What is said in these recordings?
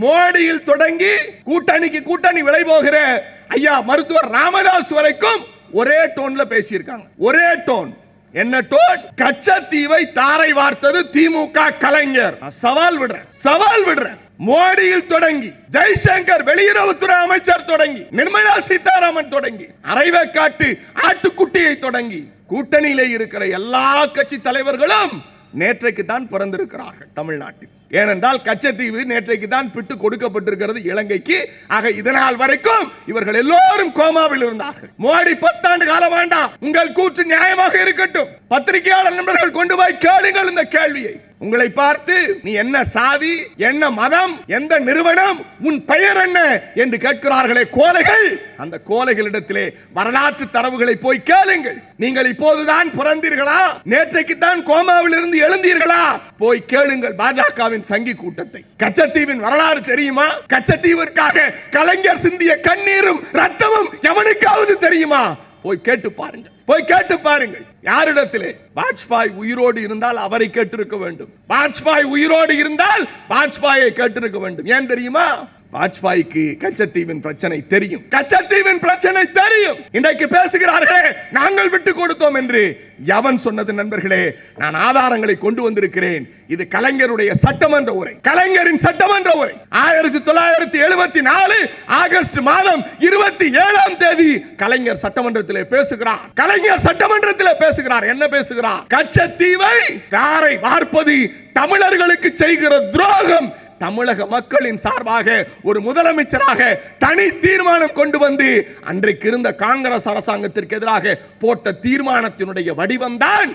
மோடியில் தொடங்கி கூட்டணிக்கு கூட்டணி விலை போகிற ஐயா மருத்துவர் ராமதாஸ் வரைக்கும் ஒரே டோன்ல பேசியிருக்காங்க. ஒரே டோன். என்ன டோன்? கச்சத்தீவை தாரை வார்த்தது திமுக கலைஞர். சவால் விடுறேன். மோடியில் தொடங்கி ஜெய்சங்கர் வெளியுறவுத்துறை அமைச்சர் தொடங்கி நிர்மலா சீதாராமன் தொடங்கி அரைவேக்காட்டு ஆட்டுக்குட்டியை தொடங்கி கூட்டணியிலே இருக்கிற எல்லா கட்சி தலைவர்களும் நேற்றைக்கு தான் பிறந்திருக்கிறார்கள் தமிழ்நாட்டில். ஏனென்றால் கச்சத்தீவு நேற்றைக்கு தான் பிட்டு கொடுக்கப்பட்டிருக்கிறது இலங்கைக்கு. ஆக இதனால் வரைக்கும் இவர்கள் எல்லோரும் கோமாவில் இருந்தார்கள். மோடி 10 ஆண்டு காலம் வேண்டாம், உங்கள் கூற்று நியாயமாக இருக்கட்டும். பத்திரிகையாளர் நண்பர்கள் கொண்டு போய் கேளுங்கள் இந்த கேள்வியை. உங்களை பார்த்து நீ என்ன சாதி, என்ன மதம், எந்த நிறுவனம், உன் பெயர் என்ன என்று கேட்கிறார்களே கோலைகள், அந்த கோலைகளிடத்திலே வரலாற்று தரவுகளை போய் கேளுங்கள். நீங்கள் இப்போதுதான் பிறந்தீர்களா, நேற்றைக்கு தான் கோமாவில் இருந்து எழுந்தீர்களா? போய் கேளுங்கள் பாஜகவின் சங்கி கூட்டத்தை. கச்சத்தீவின் வரலாறு தெரியுமா? கச்சத்தீவிற்காக கலைஞர் சிந்திய கண்ணீரும் ரத்தமும் எவனுக்காவது தெரியுமா? போய் கேட்டு பாருங்கள். யாரிடத்திலே? வாஜ்பாய் உயிரோடு இருந்தால் அவரை கேட்டிருக்க வேண்டும். வாஜ்பாய் உயிரோடு இருந்தால் வாஜ்பாயை கேட்டிருக்க வேண்டும். ஏன் தெரியுமா? வாஜ்பாய்க்கு கச்சத்தீவின் பிரச்சனை தெரியும். இன்றைக்கு பேசுகிறார்களே நாங்கள் விட்டு கொடுத்தோம் என்று. எவன் சொன்னது நண்பர்களே? நான் ஆதாரங்களை கொண்டு வந்திருக்கிறேன். இது கலைஞருடைய சட்டமன்ற உரை. கலைஞரின் சட்டமன்ற உரை 1974 ஆகஸ்ட் மாதம் 27ஆம் தேதி கலைஞர் சட்டமன்றத்திலே பேசுகிறார். என்ன பேசுகிறார்? கச்சத்தீவை தாரை வார்ப்பது தமிழர்களுக்கு செய்கிற துரோகம். தமிழக மக்களின் சார்பாக ஒரு முதலமைச்சராக தனி தீர்மானம் கொண்டு வந்து அன்றைக்கு இருந்த காங்கிரஸ் அரசாங்கத்திற்கு எதிராக போட்ட தீர்மானத்தினுடைய வடிவம்தான்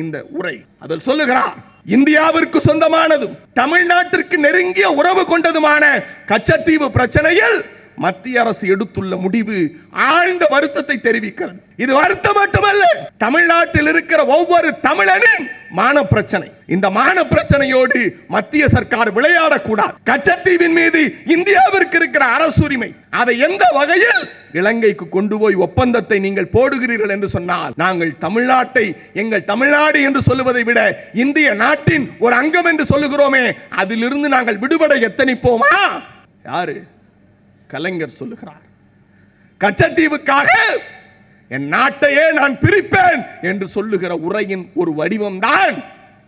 இந்த உரை. அதில் சொல்லுகிறார், இந்தியாவிற்கு சொந்தமானதும் தமிழ்நாட்டிற்கு நெருங்கிய உறவு கொண்டதுமான கச்சத்தீவு பிரச்சனையில் மத்திய அரசு எடுத்துள்ள முடிவு ஆழ்ந்த வருத்தத்தை தெரிவிக்கிறது. இது வருத்தம் மட்டுமல்ல, தமிழ்நாட்டில் இருக்கிற ஒவ்வொரு தமிழனின் மான பிரச்சனை. இந்த மான பிரச்சனையோடு மத்திய சர்க்கார் விளையாடக்கூடாது. கச்சத்தீவின் மீது இந்தியாவிற்கு இருக்கிற அரசுரிமை, அதை எந்த வகையில் இலங்கைக்கு கொண்டு போய் ஒப்பந்தத்தை நீங்கள் போடுகிறீர்கள் என்று சொன்னால், நாங்கள் தமிழ்நாட்டை எங்கள் தமிழ்நாடு என்று சொல்லுவதை விட இந்திய நாட்டின் ஒரு அங்கம் என்று சொல்லுகிறோமே, அதிலிருந்து நாங்கள் விடுபட எத்தனிப்போமா? யாரு? கலைஞர் சொல்லுகிறார். கச்சத்தீவுக்காக என் நாட்டையே நான் பிரிப்பேன் என்று சொல்லுகிற உரையின் ஒரு வடிவம் தான்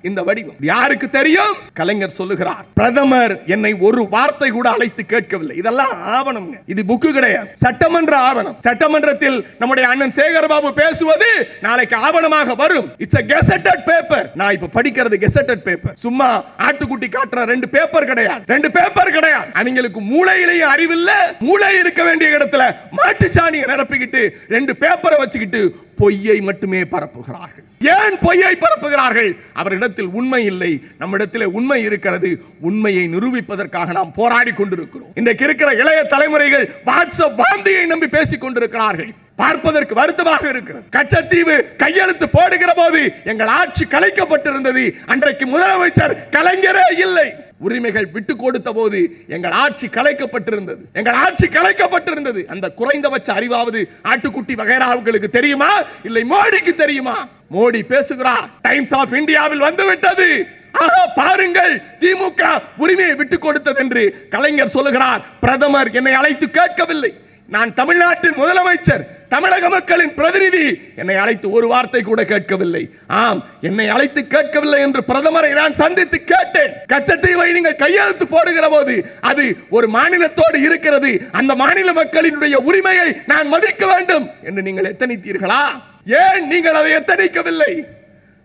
இந்த வடிவம். யாருக்கு தெரியும்? கலைஞர் சொல்லுகிறார், பிரதமர் என்னை ஒரு வார்த்தை கூட அழைத்து கேட்கவில்லை. இதெல்லாம் ஆவணம், இது புக்கு கிடையாது, சட்டமன்ற ஆவணம். சட்டமன்றத்தில் நம்முடைய அண்ணன் சேகர்பாபு பேசுவது நாளைக்கு ஆவணமாக வரும். It's a gazetted paper. நான் இப்ப படிக்கிறது gazetted paper. சும்மா ஆட்டுக்குட்டி காட்டுற ரெண்டு பேப்பர் கிடையாது. அவங்களுக்கு மூளையிலேயே அறிவில்ல. மூளை இருக்க வேண்டிய இடத்துல மாட்டுச்சாணியை நிரப்பிக்கிட்டு 2 பேப்பரை வச்சுக்கிட்டு பொய்யை மட்டுமே பரப்புகிறார்கள். ஏன் பொய்யை பரப்புகிறார்கள்? அவரிடத்தில் உண்மை இல்லை, நம்மிடத்தில் உண்மை இருக்கிறது. உண்மையை நிரூபிப்பதற்காக நாம் போராடி கொண்டிருக்கிறோம். இன்றைக்கு இருக்கிற இளைய தலைமுறைகள் வாட்ஸ்அப் வாந்தியை நம்பி பேசிக் கொண்டிருக்கிறார்கள். பார்ப்பதற்கு வருத்தமாக இருக்கிறது. கச்சத்தீவு கையெழுத்து போடுகிற போது எங்கள் ஆட்சி கலைக்கப்பட்டிருந்தது. அன்றைக்கு முதலமைச்சர் கலைஞரே இல்லை. உரிமைகள் விட்டு கொடுத்த போது எங்கள் ஆட்சி கலைக்கப்பட்டிருந்தது. அந்த குறைந்தபட்ச அறிவாவது ஆட்டுக்குட்டி வகைராவுகளுக்கு தெரியுமா? இல்லை மோடிக்கு தெரியுமா? மோடி பேசுகிறார், டைம்ஸ் ஆஃப் இந்தியாவில் வந்துவிட்டது, பாருங்கள் திமுக உரிமையை விட்டுக் கொடுத்தது என்று கலைஞர் சொல்லுகிறார். பிரதமர் என்னை அழைத்து கேட்கவில்லை. நான் தமிழ்நாட்டின் முதலமைச்சர், தமிழக மக்களின் பிரதிநிதி. என்னை அழைத்து ஒரு வார்த்தை கூட கேட்கவில்லை. ஆம், என்னை அழைத்து கேட்கவில்லை என்று பிரதமரை நான் சந்தித்து கேட்டேன். கச்சத்தீவை நீங்கள் கையெழுத்து போடுகிற போது அது ஒரு மாநிலத்தோடு இருக்கிறது. அந்த மாநில மக்களினுடைய உரிமையை நான் மதிக்க வேண்டும் என்று நீங்கள் எத்தனித்தீர்களா? ஏன் நீங்கள் அதை எத்தனிக்கவில்லை?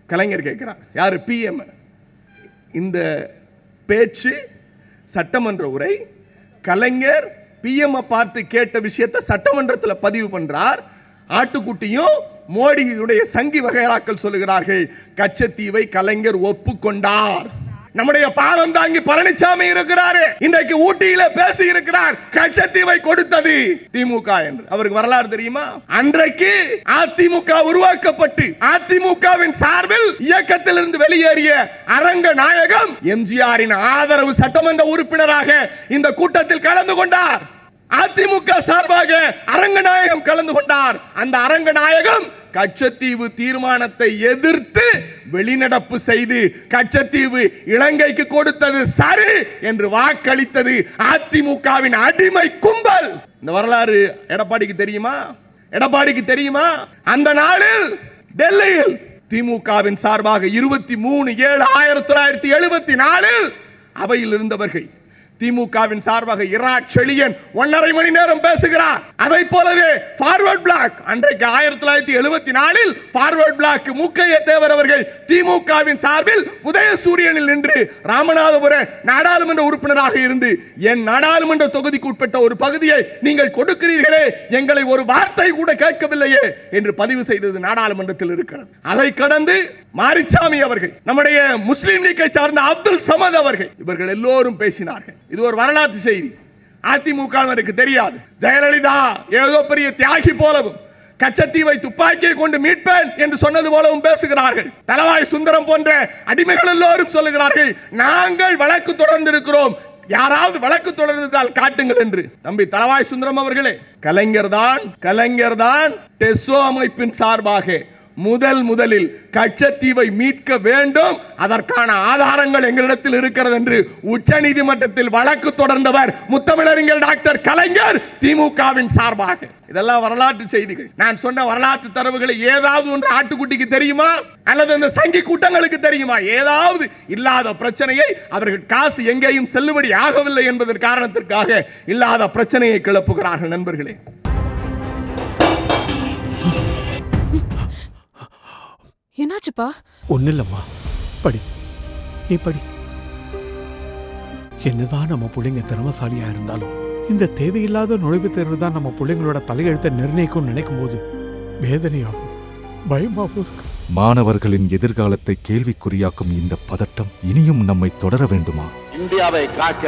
கலைஞர் கேட்கிறார். யாரு? PM. இந்த பேச்சு சட்டமன்ற உரை. கலைஞர் PM பார்த்து கேட்ட விஷயத்தை சட்டமன்றத்தில் பதிவு பண்றார். ஆட்டுக்குட்டியும் மோடியுடைய சங்கி வகைராக்கள் சொல்லுகிறார்கள், கச்சத்தீவை கலைஞர் ஒப்புக்கொண்டார். நம்முடைய பாலம் தாங்கி பழனிசாமி இருக்கிறாரு, இன்றைக்கு ஊட்டியில பேசி இருக்கிறார், கச்சத்தீவை கொடுத்தது திமுக என்று. அவருக்கு வரலாறு தெரியுமா? அன்றைக்கு அதிமுக உருவாக்கப்பட்டு அதிமுகவின் சார்பில் இயக்கத்திலிருந்து வெளியேறிய அரங்கநாயகம் எம்ஜிஆரின் ஆதரவு சட்டமன்ற உறுப்பினராக இந்த கூட்டத்தில் கலந்து கொண்டார். அதிமுக சார்பாக அரங்கநாயகம் கலந்து கொண்டார். அந்த அரங்கநாயகம் கச்சத்தீவு தீர்மானத்தை எதிர்த்து வெளிநடப்பு செய்து கச்சத்தீவு இலங்கைக்கு கொடுத்தது சரி என்று வாக்களித்தது அதிமுகவின் அடிமை கும்பல். இந்த வரலாறு எடப்பாடிக்கு தெரியுமா? எடப்பாடிக்கு தெரியுமா? அந்த நாளில் டெல்லியில் திமுகவின் சார்பாக 23/7/1974 அவையில் இருந்தவர்கள் திமுகவின் சார்பாக இராட் செழியன் 1.5 மணி நேரம் பேசுகிறார். அதை போலவே ஃபார்வர்ட் பிளாக் அன்றைக்கு 1974 ஃபார்வர்ட் பிளாக் முக்கைய தேவர் அவர்கள் திமுகவின் சார்பில் உதயசூரியனில் நின்று ராமநாதபுர நாடாளுமன்ற உறுப்பினராக இருந்து என் நாடாளுமன்ற தொகுதிக்கு உட்பட்ட ஒரு பகுதியை நீங்கள் கொடுக்கிறீர்களே, எங்களை ஒரு வார்த்தை கூட கேட்கவில்லையே என்று பதிவு செய்தது நாடாளுமன்றத்தில் இருக்கிறது. அதை கடந்து மாரிச்சாமி அவர்கள், நம்முடைய முஸ்லிம் லீக்கை சார்ந்த அப்துல் சமத் அவர்கள், இவர்கள் எல்லோரும் பேசினார்கள். இது ஒரு வரலாற்று செய்தி. அதிமுகவினருக்கு தெரியாது. ஜெயலலிதா ஏதோ பெரிய தியாகி போலவும் கச்சத்தீவை துப்பாக்கியை கொண்டு மீட்பேன் என்று சொன்னது போலவும் பேசுகிறார்கள். தலவாய் சுந்தரம் போன்ற அடிமைகள் எல்லோரும் சொல்லுகிறார்கள், நாங்கள் வழக்கு தொடர்ந்திருக்கிறோம், யாராவது வழக்கு தொடர்ந்தால் காட்டுங்கள் என்று. தம்பி தலவாய் சுந்தரம் அவர்களே, கலைஞர் தான் டெசோ அமைப்பின் சார்பாக முதலில் கச்சத்தீவை மீட்க வேண்டும், அதற்கான ஆதாரங்கள் எங்களிடத்தில் இருக்கிறது என்று உச்சநீதிமன்றத்தில் வழக்கு தொடர்ந்தவர் முத்தமிழறிஞர் டாக்டர் கலைஞர் திமுகவின் சார்பாக. இதெல்லாம் வரலாற்று செய்திகள். நான் சொன்ன வரலாற்று தரவுகளை ஏதாவது ஒன்று ஆட்டுக்குட்டிக்கு தெரியுமா அல்லது அந்த சங்கி கூட்டங்களுக்கு தெரியுமா? ஏதாவது இல்லாத பிரச்சனையை அவர்கள் காசு எங்கேயும் செல்லுபடி ஆகவில்லை என்பதன் காரணத்திற்காக இல்லாத பிரச்சனையை கிளப்புகிறார்கள். நண்பர்களே, என்னாச்சுப்பா? ஒன்னும் இல்லம்மா, படி, நீ படி. என்னதான் நம்ம பிள்ளைங்க திறமசாலியா இருந்தாலும் இந்த தேவையில்லாத நுழைவுத் தேர்வு தான் நம்ம பிள்ளைங்களோட தலையெழுத்தை நிர்ணயிக்கும் நினைக்கும் போது வேதனையாகும், பயமாகவும் இருக்கு. மாணவர்களின் எதிர்காலத்தை கேள்விக்குறியாக்கும் இந்த பதட்டம் இனியும் நம்மை தொடர வேண்டுமா? இந்தியாவை காக்க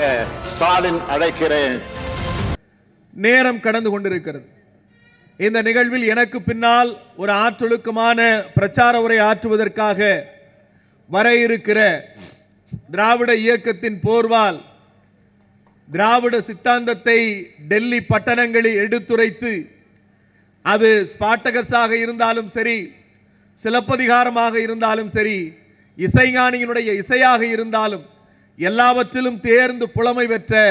ஸ்டாலின் அழைக்கிறேன். நேரம் கடந்து கொண்டிருக்கிறது. இந்த நிகழ்வில் எனக்கு பின்னால் ஒரு ஆற்றலுக்குமான பிரச்சார உரை ஆற்றுவதற்காக வர இருக்கிற திராவிட இயக்கத்தின் போர்வால் திராவிட சித்தாந்தத்தை டெல்லி பட்டணங்களில் எடுத்துரைத்து, அது ஸ்பாட்டகஸாக இருந்தாலும் சரி, சிலப்பதிகாரமாக இருந்தாலும் சரி, இசைஞானியினுடைய இசையாக இருந்தாலும் எல்லாவற்றிலும் தேர்ந்து புலமை பெற்ற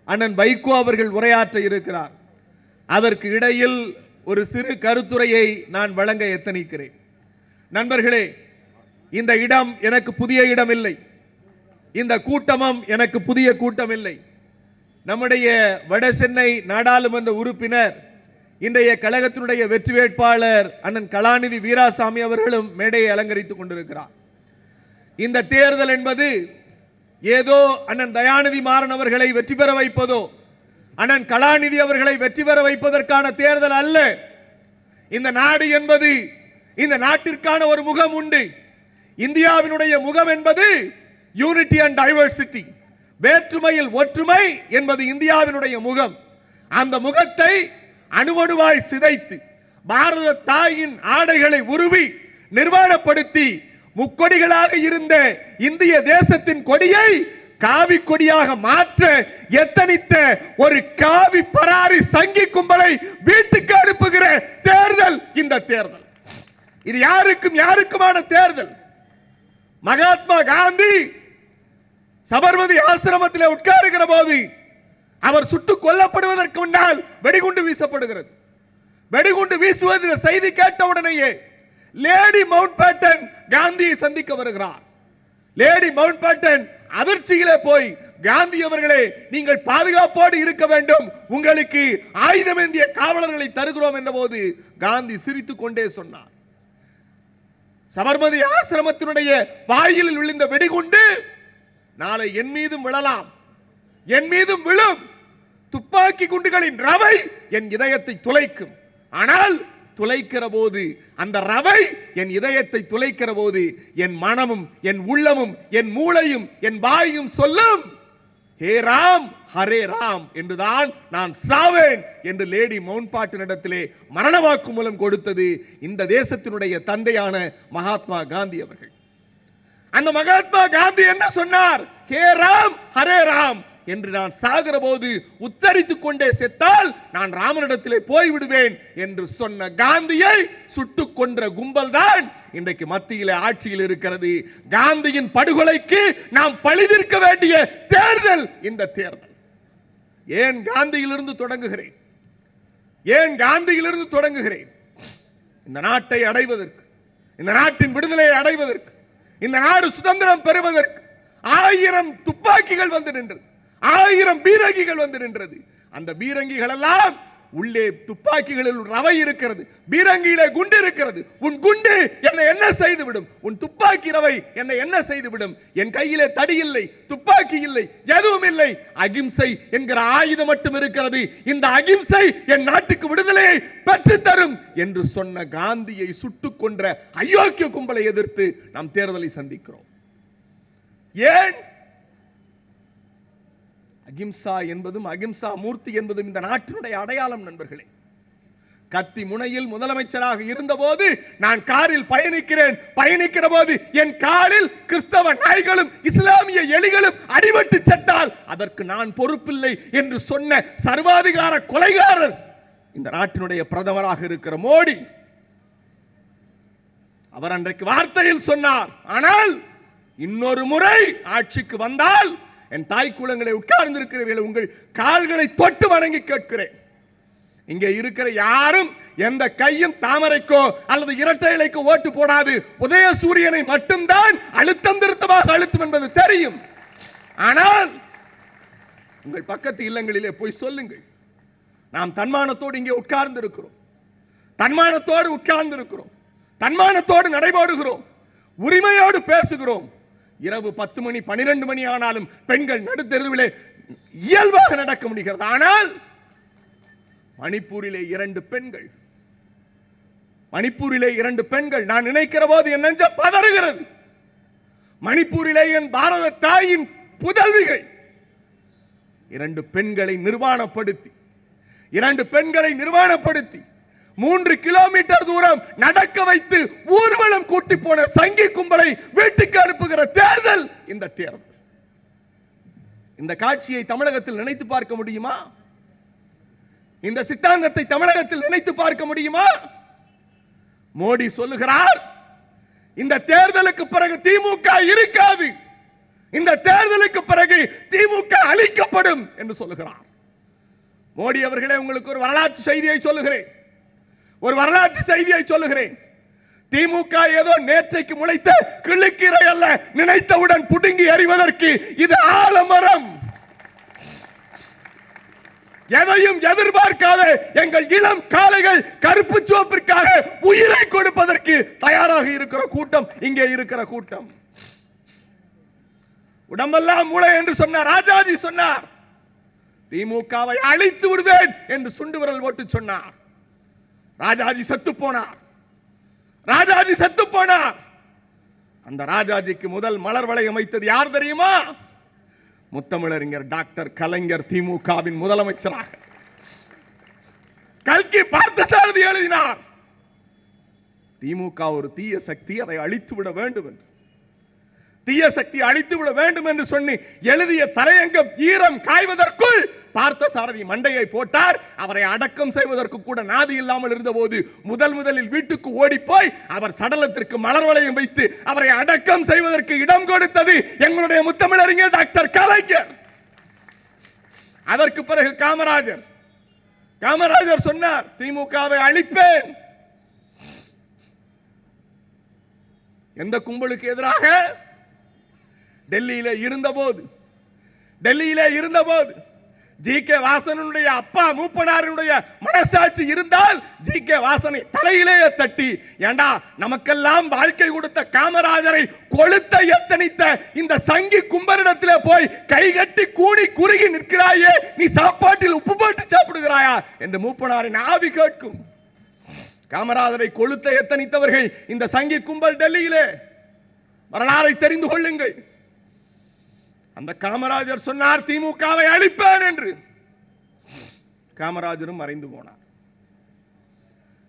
அண்ணன் வைகோ அவர்கள் உரையாற்ற இருக்கிறார். அதற்கு இடையில் ஒரு சிறு கருத்துரையை நான் வழங்க எத்தனிக்கிறேன். நண்பர்களே, இந்த இடம் எனக்கு புதிய இடம் இல்லை, இந்த கூட்டமும் எனக்கு புதிய கூட்டம் இல்லை. நம்முடைய வடசென்னை நாடாளுமன்ற உறுப்பினர், இன்றைய கழகத்தினுடைய வெற்றி வேட்பாளர் அண்ணன் கலாநிதி வீராசாமி அவர்களும் மேடையை அலங்கரித்துக் கொண்டிருக்கிறார். இந்த தேர்தல் என்பது ஏதோ அண்ணன் தயாநிதி மாறன் அவர்களை வெற்றி பெற வைப்பதோ, அண்ணன் கலாநிதி அவர்களை வெற்றி பெற வைப்பதற்கான தேர்தல் அல்ல. இந்த நாடு என்பது, இந்த நாட்டிற்கான ஒரு முகம் உண்டு. இந்தியாவினுடைய முகம் என்பது யூனிட்டி அண்ட் டைவர்சிட்டி, வேற்றுமையில் ஒற்றுமை என்பது இந்தியாவினுடைய முகம். அந்த முகத்தை அணுவணுவாய் சிதைத்து பாரத தாயின் ஆடைகளை உருவி நிர்வாணப்படுத்தி முக்கொடிகளாக இருந்த இந்திய தேசத்தின் கொடியை காவி கொடியாக மாற்ற எத்தனித்த ஒரு காவி பராரி சங்கி கும்பலை வீட்டுக்கு அனுப்புகிற தேர்தல் இந்த தேர்தல். இது யாருக்குமான தேர்தல். மகாத்மா காந்தி சபர்மதி ஆசிரமத்தில் உட்காருகிற போது அவர் சுட்டுக் கொல்லப்படுவதற்கு முன்னால் வெடிகுண்டு வீசப்படுகிறது. வெடிகுண்டு வீசுவது செய்தி கேட்டவுடனேயே லேடி மவுண்ட் பேட்டன் காந்தியை சந்திக்க வருகிறார். லேடி மவுண்ட் பேட்டன் அதிர்ச்சியிலே போய், காந்தி அவர்களே, நீங்கள் பாதுகாப்போடு இருக்க வேண்டும், உங்களுக்கு ஆயுதமேந்திய காவலர்களை தருகிறோம் என்ற போது காந்தி சிரித்துக் கொண்டே சொன்னார், சபர்மதி ஆசிரமத்தினுடைய வாயிலில் விழுந்த வெடிகுண்டு நாளை என் மீதும் விழலாம், என் மீதும் விழும். துப்பாக்கி குண்டுகளின் ரவை என் இதயத்தை துளைக்கும். ஆனால் துளைக்கிற போது, அந்த ரவை என் இதயத்தை துளைக்கிற போது, என் மனமும் என் உள்ளமும் என் மூளையும் என் வாயும் சொல்லும், ஹே ராம் ஹரே ராம் என்றுதான் நான் சாவேன் என்று லேடி மவுண்ட் பேட்டனிடத்திலே மரண வாக்குமூலம் கொடுத்தது இந்த தேசத்தினுடைய தந்தையான மகாத்மா காந்தி அவர்கள். அந்த மகாத்மா காந்தி என்ன சொன்னார்? ஹே ராம் ஹரே ராம், என்று நான் சாகிற போது உச்சரித்துக் கொண்டே செத்தால் நான் ராமனிடத்திலே போய்விடுவேன் என்று சொன்ன காந்தியை சுட்டுக் கொன்ற கும்பல் தான் இன்றைக்கு மத்தியிலே ஆட்சியில் இருக்கிறது. காந்தியின் படுகொலைக்கு நாம் பழிதீர்க்க வேண்டிய தேர்தல் இந்த தேர்தல். ஏன் காந்தியிலிருந்து தொடங்குகிறேன்? ஏன் காந்தியிலிருந்து தொடங்குகிறேன்? இந்த நாட்டை அடைவதற்கு, இந்த நாட்டின் விடுதலையை அடைவதற்கு, இந்த நாடு சுதந்திரம் பெறுவதற்கு 1000 துப்பாக்கிகள் வந்து நின்றது, 1000 பீரங்கிகள் வந்து நின்றது. அந்த பீரங்கிகள் எல்லாம் உள்ளே துப்பாக்கிகளில் ரவை இருக்கிறது, பீரங்கியிலே குண்டு இருக்கிறது. உன் குண்டு என்னை என்ன செய்துவிடும்? உன் துப்பாக்கி ரவை என்னை என்ன செய்துவிடும்? என் கையிலே தடி இல்லை, துப்பாக்கி இல்லை, எதுவும் இல்லை. அகிம்சை என்கிற ஆயுதம் மட்டும் இருக்கிறது. இந்த அகிம்சை என் நாட்டுக்கு விடுதலையை பெற்று தரும் என்று சொன்ன காந்தியை சுட்டுக் கொன்ற அயோக்கிய கும்பலை எதிர்த்து நாம் தேர்தலை சந்திக்கிறோம். ஏன்? அகிம்சா என்பதும் அகிம்சா மூர்த்தி என்பதும் இந்த நாட்டினுடைய அடையாளம் நண்பர்களே. கத்தி முனையில் முதலமைச்சராக இருந்தபோது நான் காரில் பயணிக்கிற போது என் காரில் கிறிஸ்தவ நாய்களும் இஸ்லாமிய எலிகளும் அடிபட்டு செத்தால் அதற்கு நான் பொறுப்பில்லை என்று சொன்ன சர்வாதிகார கொலைகாரர் இந்த நாட்டினுடைய பிரதமராக இருக்கிற மோடி. அவர் அன்றைக்கு வார்த்தையில் சொன்னார். ஆனால் இன்னொரு முறை ஆட்சிக்கு வந்தால் என் தாய் குலங்களை உட்கார்ந்திருக்கிறீர்கள், உங்கள் கால்களை தொட்டு வணங்கி கேட்கிறேன். இங்கே இருக்கிற யாரும் எந்த கையும் தாமரைக்கோ அல்லது இரட்டை இலைக்கோ ஓட்டு போடாது. உதயசூரியனை மட்டும்தான் அழுத்தம் திருத்தமாக அழுத்தும் என்பது தெரியும். ஆனால் உங்கள் பக்கத்து இல்லங்களிலே போய் சொல்லுங்கள், நாம் தன்மானத்தோடு இங்கே உட்கார்ந்து இருக்கிறோம், தன்மானத்தோடு உட்கார்ந்து இருக்கிறோம், தன்மானத்தோடு நடைபோடுகிறோம், உரிமையோடு பேசுகிறோம். இரவு 10 மணி 12 மணி ஆனாலும் பெண்கள் நடுத்தெருவிலே இயல்பாக நடக்க முடிகிறது. ஆனால் மணிப்பூரிலே 2 பெண்கள் நான் நினைக்கிற போது என் நெஞ்சம் பதறுகிறது. மணிப்பூரிலே என் பாரத தாயின் புதல்விகள் 2 பெண்களை நிர்வாணப்படுத்தி 3 கிலோமீட்டர் தூரம் நடக்க வைத்து ஊர்வலம் கூட்டி போன சங்கி கும்பலை வீட்டுக்கு அனுப்புகிற தேர்தல் இந்த தேர்தல். இந்த காட்சியை தமிழகத்தில் நினைத்து பார்க்க முடியுமா? இந்த சித்தாந்தத்தை தமிழகத்தில் நினைத்து பார்க்க முடியுமா? மோடி சொல்லுகிறார், இந்த தேர்தலுக்கு பிறகு திமுக இருக்காது, இந்த தேர்தலுக்கு பிறகு திமுக அழிக்கப்படும் என்று சொல்லுகிறார். மோடி அவர்களே, உங்களுக்கு ஒரு வரலாற்று செய்தியை சொல்லுகிறேன். திமுக ஏதோ நேற்றைக்கு முளைத்த கிளுக்கீரை அல்ல, நினைத்தவுடன் புடுங்கி எறிவதற்கு இது ஆலமரம். எதையும் எதிர்பார்க்காத எங்கள் இளம் காளைகள் கருப்பு சிவப்பிற்காக உயிரை கொடுப்பதற்கு தயாராக இருக்கிற கூட்டம் இங்கே இருக்கிற கூட்டம். உடம்பெல்லாம் மூளை என்று சொன்ன ராஜாஜி சொன்னார், திமுகவை அழித்து விடுவேன் என்று சுண்டு விரல் போட்டு சொன்னார். ராஜாஜி செத்து போனார். அந்த ராஜாஜிக்கு முதல் மலர் வளையம் வைத்தது யார் தெரியுமா? முத்தமிழறிஞர் டாக்டர் கலைஞர் திமுகவின் முதலமைச்சராக. கல்கி பார்த்தசாரதி எழுதினார், திமுக ஒரு தீய சக்தி, அதை அழித்துவிட வேண்டும் என்று. தீய சக்தி அழித்துவிட வேண்டும் என்று சொல்லி எழுதிய தலையங்கம் ஈரம் காய்வதற்குள் பார்த்தசாரதி மண்டையை போட்டார். அவரை அடக்கம் செய்வதற்கு கூட நாதி இல்லாமல் இருந்தபோது முதலில் வீட்டுக்கு ஓடி போய் அவர் சடலத்திற்கு மலர் வளையம் வைத்து அவரை அடக்கம் செய்வதற்கு இடம் கொடுத்தது எங்களுடைய முத்தமிழறிஞர் டாக்டர் கலைஞர். அதற்கு பிறகு காமராஜர் சொன்னார், திமுகவை அழிப்பேன். எந்த கும்பலுக்கு எதிராக? டெல்லியிலே இருந்தபோது ஜி.கே. வாசனுடைய அப்பா மூப்பனாருடைய மனசாட்சி இருந்தால் ஜி.கே. வாசனை தலையிலேயே தட்டி, ஏண்டா நமக்கெல்லாம் வாழ்க்கை கொடுத்த காமராஜரை கொளுத்த எத்தனித்த இந்த சங்கி கும்பரிடத்திலே போய் கைகட்டி கூடி குறுகி நிற்கிறாயே, நீ சாப்பாட்டில் உப்பு போட்டு சாப்பிடுகிறாயா என்று மூப்பனாரின் ஆவி கேட்கும். காமராஜரை கொளுத்த எத்தனித்தவர்கள் இந்த சங்கி கும்பல் டெல்லியிலே. வரலாறை தெரிந்து கொள்ளுங்கள். அந்த காமராஜர் சொன்னார், திமுகவை அழிப்பேன் என்று. காமராஜரும் மறைந்து போனார்.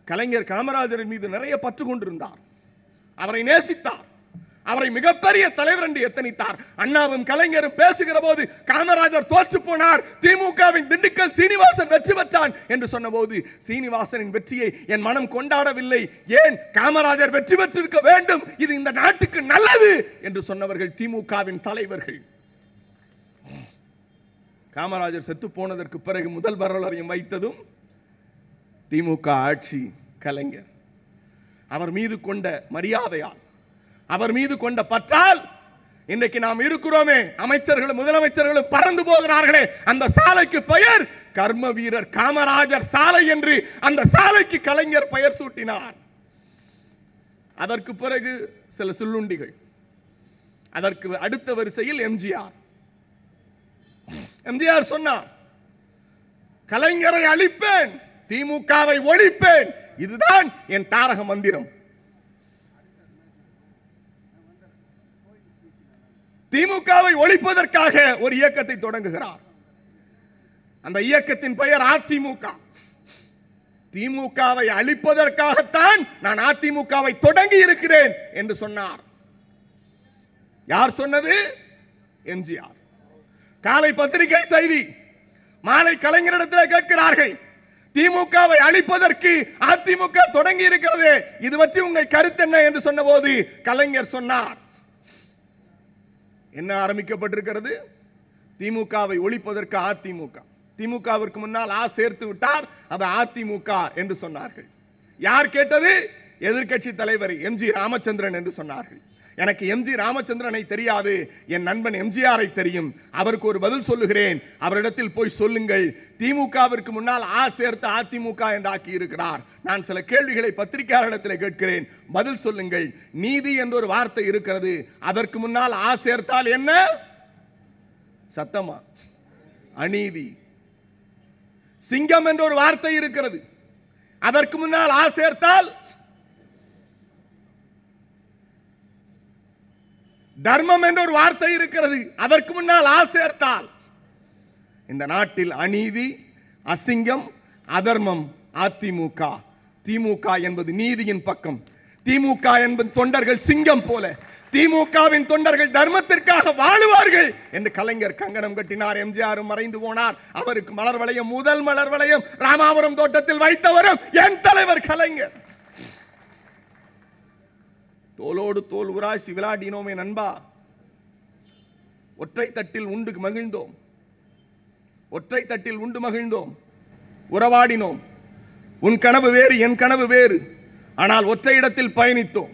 கலைஞர் காமராஜரின் மீது நிறைய பற்று கொண்டிருந்தார், அவரை நேசித்தார். அவரை மிகப்பெரிய தலைவர் என்று எத்தனித்தார். அண்ணாவும் கலைஞரும் பேசுகிற போது காமராஜர் தோற்று போனார், திமுகவின் திண்டுக்கல் சீனிவாசன் வெற்றி பெற்றான் என்று சொன்னபோது சீனிவாசனின் வெற்றியை என் மனம் கொண்டாடவில்லை. ஏன் காமராஜர் வெற்றி பெற்றிருக்க வேண்டும், இது இந்த நாட்டுக்கு நல்லது என்று சொன்னவர்கள் திமுகவின் தலைவர்கள். காமராஜர் செத்து போனதற்கு பிறகு முதல் வரலாறையும் வைத்ததும் திமுக ஆட்சி. கலைஞர் அவர் மீது கொண்ட மரியாதையால், அவர் மீது கொண்ட பற்றால் இன்றைக்கு நாம் இருக்கிறோமே. அமைச்சர்களும் முதலமைச்சர்களும் பறந்து போகிறார்களே, அந்த சாலைக்கு பெயர் கர்ம வீரர் காமராஜர் சாலை என்று அந்த சாலைக்கு கலைஞர் பெயர் சூட்டினார். அதற்கு பிறகு சில சொல்லுண்டிகள், அதற்கு அடுத்த வரிசையில் எம்ஜிஆர். எம்ஜிஆர் சொன்னார், கலைஞரை அழிப்பேன், திமுகவை ஒழிப்பேன், இதுதான் என் தாரக மந்திரம். திமுகவை ஒழிப்பதற்காக ஒரு இயக்கத்தை தொடங்குகிறார். அந்த இயக்கத்தின் பெயர் அதிமுக. திமுகவை அழிப்பதற்காகத்தான் நான் அதிமுகவை தொடங்கி இருக்கிறேன் என்று சொன்னார். யார் சொன்னது? எம்ஜிஆர். காலை பத்திரிகை செய்தி, மாலை கலைஞரிடத்தில் கேட்கிறார்கள், திமுகவை அழிப்பதற்கு அதிமுக தொடங்கி இருக்கிறது, இது பற்றி உங்கள் கருத்து என்ன என்று சொன்னபோது கலைஞர் சொன்னார், என்ன ஆரம்பிக்கப்பட்டிருக்கிறது? திமுகவை ஒழிப்பதற்கு அதிமுக. திமுகவிற்கு முன்னால் ஆ சேர்த்து விட்டார், அது அதிமுக என்று சொன்னார்கள். யார் கேட்டது? எதிர்க்கட்சி தலைவர் எம்ஜி ராமச்சந்திரன் என்று சொன்னார்கள். எனக்கு எம்ஜி ராமச்சந்திரனை தெரியாது, என் நண்பன் எம்ஜிஆரை தெரியும். அவருக்கு ஒரு பதில் சொல்லுகிறேன், அவரிடத்தில் போய் சொல்லுங்கள், திமுகவிற்கு முன்னால் ஆ சேர்த்து அதிமுக என்று ஆக்கி இருக்கிறார். நான் சில கேள்விகளை பத்திரிகையாளரிடத்தில் கேட்கிறேன், பதில் சொல்லுங்கள். நீதி என்ற ஒரு வார்த்தை இருக்கிறது, அதற்கு முன்னால் ஆ சேர்த்தால் என்ன? சத்தமா? அநீதி. சிங்கம் என்ற ஒரு வார்த்தை இருக்கிறது, அதற்கு முன்னால் ஆ சேர்த்தால் தர்மம் என்ற ஒரு வார்த்தை இருக்கிறது, அதற்கு முன்னால் ஆ சேர்த்தால் இந்த நாட்டில் அநீதி, அசிங்கம், அதர்மம். அதிமுக. திமுக என்பது நீதியின் பக்கம். திமுக என்பது தொண்டர்கள் சிங்கம் போல, திமுகவின் தொண்டர்கள் தர்மத்திற்காக வாழுவார்கள் என்று கலைஞர் கங்கணம் கட்டினார். எம்ஜிஆரும் மறைந்து போனார். அவருக்கு மலர் வளையம், முதல் மலர் வளையம் ராமாபுரம் தோட்டத்தில் வைத்தவரும் என் தலைவர் கலைஞர். தோளோடு தோல் உராசி விளையாடினோமே நண்பா, ஒற்றை தட்டில் உண்டு மகிழ்ந்தோம், ஒற்றை தட்டில் உண்டு மகிழ்ந்தோம், உறவாடினோம். உன் கனவு வேறு, என் கனவு வேறு, ஆனால் ஒற்றை இடத்தில் பயணித்தோம்,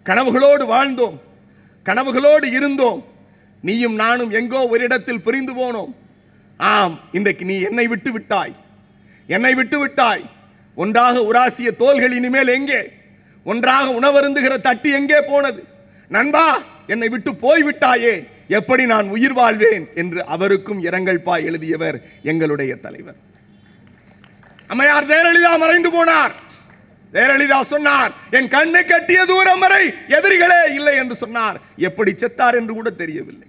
கனவுகளோடு வாழ்ந்தோம், கனவுகளோடு இருந்தோம். நீயும் நானும் எங்கோ ஒரு இடத்தில் பிரிந்து போனோம். ஆம், இன்றைக்கு நீ என்னை விட்டு விட்டாய், என்னை விட்டு விட்டாய். ஒன்றாக உராசிய தோள்கள் இனிமேல் எங்கே? ஒன்றாக உணவருந்துகிற தட்டி எங்கே போனது? நண்பா, என்னை விட்டு போய்விட்டாயே, எப்படி நான் உயிர் வாழ்வேன் என்று அவருக்கும் இரங்கல் பா எழுதியவர் எங்களுடைய தலைவர். அம்மையார் ஜெயலலிதா மறைந்து போனார். ஜெயலலிதா சொன்னார், என் கண்ணை கட்டிய தூரம் வரை எதிரிகளே இல்லை என்று சொன்னார். எப்படி செத்தார் என்று கூட தெரியவில்லை.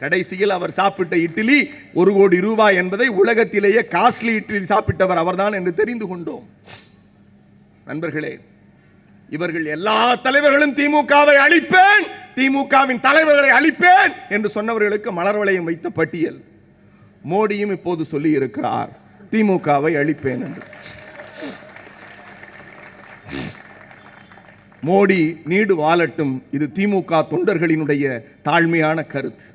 கடைசியில் அவர் சாப்பிட்ட இட்லி 1 கோடி ரூபாய் என்பதை உலகத்திலேயே காஸ்ட்லி இட்லி சாப்பிட்டவர் அவர்தான் என்று தெரிந்து கொண்டோம். நண்பர்களே, இவர்கள் எல்லா தலைவர்களும் திமுகவை அழிப்பேன், திமுகவின் தலைவர்களை அழிப்பேன் என்று சொன்னவர்களுக்கு மலர் வளையம் வைத்த பட்டியல். மோடியும் இப்போது சொல்லி இருக்கிறார், திமுகவை அழிப்பேன் என்று. மோடி நீடு வாழட்டும், இது திமுக தொண்டர்களினுடைய தாழ்மையான கருத்து.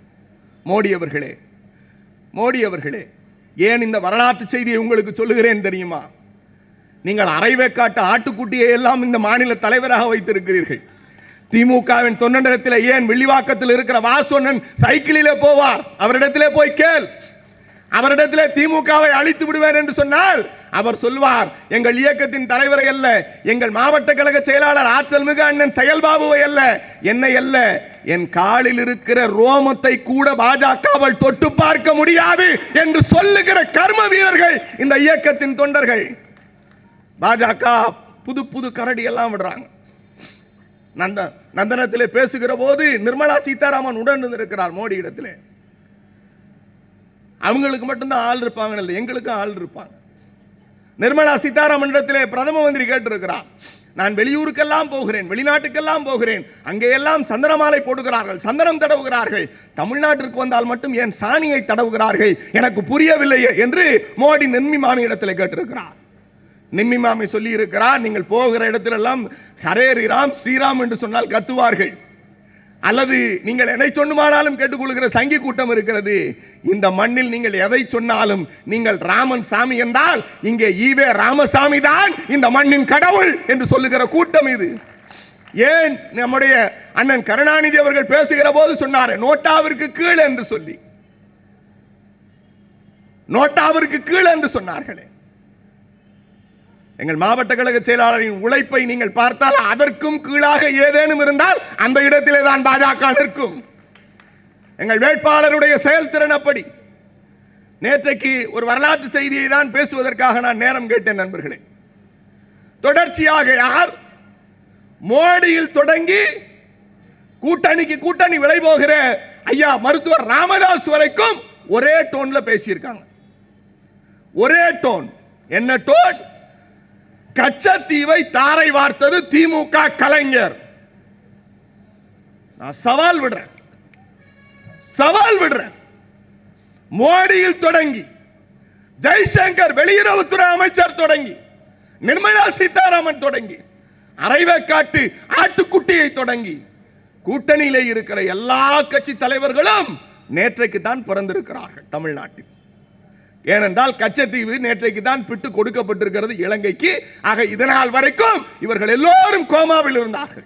மோடி அவர்களே, மோடி அவர்களே, ஏன் இந்த வரலாற்று செய்தியை உங்களுக்கு சொல்லுகிறேன் தெரியுமா? நீங்கள் அரைவேக்காட்டு ஆட்டுக்குட்டியை எல்லாம் இந்த மாநில தலைவராக வைத்திருக்கிறீர்கள். திமுகவின் தொண்டரிடத்தில் ஏன் வில்லிவாக்கத்தில் இருக்கிற வாசோனன் சைக்கிளிலே போவார், அவரிடத்திலே போய் கேள். அவரிடத்திலே திமுகவை அழித்து விடுவேன் என்று சொன்னால் அவர் சொல்வார், எங்கள் இயக்கத்தின் தலைவரை அல்ல, எங்கள் மாவட்ட கழக செயலாளர் ஆற்றல் மிகு அண்ணன் செயல்பாபுவை அல்ல, என்னை அல்ல, என் காலில் இருக்கிற ரோமத்தை கூட பாஜகவால் தொட்டு பார்க்க முடியாது என்று சொல்லுகிற கர்ம வீரர்கள் இந்த இயக்கத்தின் தொண்டர்கள். பாஜக புது புது கரடி எல்லாம் விடுறாங்க. நந்தனத்திலே பேசுகிற போது நிர்மலா சீதாராமன் உடன் இருக்கிறார் மோடி இடத்திலே. அவங்களுக்கு மட்டும்தான் ஆள் இருப்பாங்க, எங்களுக்கும் ஆள் இருப்பாங்க. நிர்மலா சீதாராமன் இடத்திலே பிரதம மந்திரி கேட்டிருக்கிறார், நான் வெளியூருக்கெல்லாம் போகிறேன், வெளிநாட்டுக்கெல்லாம் போகிறேன், அங்கேயெல்லாம் சந்தனமாலை போடுகிறார்கள், சந்தனம் தடவுகிறார்கள். தமிழ்நாட்டிற்கு வந்தால் மட்டும் ஏன் சாணியை தடவுகிறார்கள், எனக்கு புரியவில்லையே என்று மோடி நிம்மி மாமி இடத்தில் கேட்டிருக்கிறார். நிம்மி மாமி சொல்லி இருக்கிறார், நீங்கள் போகிற இடத்திலெல்லாம் ஹரே ராம் ஸ்ரீராம் என்று சொன்னால் கத்துவார்கள், அல்லது நீங்கள் எதை சொன்னாலும் கேட்டுக்கொள்கிற சங்கி கூட்டம் இருக்கிறது. இந்த மண்ணில் நீங்கள் எதை சொன்னாலும் நீங்கள் ராமன் சாமி என்றால் இங்கே ஈவே ராமசாமி தான் இந்த மண்ணின் கடவுள் என்று சொல்லுகிற கூட்டம் இது. ஏன் நம்முடைய அண்ணன் கருணாநிதி அவர்கள் பேசுகிற போது சொன்னார் நோட்டாவிற்கு கீழ் என்று சொல்லி, நோட்டாவிற்கு கீழ் என்று சொன்னார்களே. எங்கள் மாவட்ட கழக செயலாளரின் உழைப்பை நீங்கள் பார்த்தால் அதற்கும் கீழாக ஏதேனும் இருந்தால் அந்த இடத்திலே தான் பாஜக நிற்கும். எங்கள் வேட்பாளருடைய செயல்திறன் அப்படி. நேற்றைக்கு ஒரு வரலாற்று செய்தியை தான் பேசுவதற்காக நான் நேரம் கேட்டேன் நண்பர்களே. தொடர்ச்சியாக யார் மோடியில் தொடங்கி கூட்டணிக்கு கூட்டணி விலை போகிற ஐயா மருத்துவர் ராமதாஸ் வரைக்கும் ஒரே டோன்ல பேசியிருக்காங்க. ஒரே டோன். என்ன டோன்? கச்சத்தீவை தாரை வார்த்தது திமுக கலைஞர். நான் சவால் விடுறேன். மோடியில் தொடங்கி ஜெய்சங்கர் வெளியுறவுத்துறை அமைச்சர் தொடங்கி நிர்மலா சீதாராமன் தொடங்கி அரைவேக்காட்டு ஆட்டுக்குட்டியை தொடங்கி கூட்டணியிலே இருக்கிற எல்லா கட்சி தலைவர்களும் நேற்றைக்கு தான் பிறந்திருக்கிறார்கள் தமிழ்நாட்டில். ஏனென்றால் கச்சத்தீவு நேற்றைக்கு தான் பிட்டு கொடுக்கப்பட்டிருக்கிறது இலங்கைக்கு. ஆக இதனால் வரைக்கும் இவர்கள் எல்லோரும் கோமாவில் இருந்தார்கள்.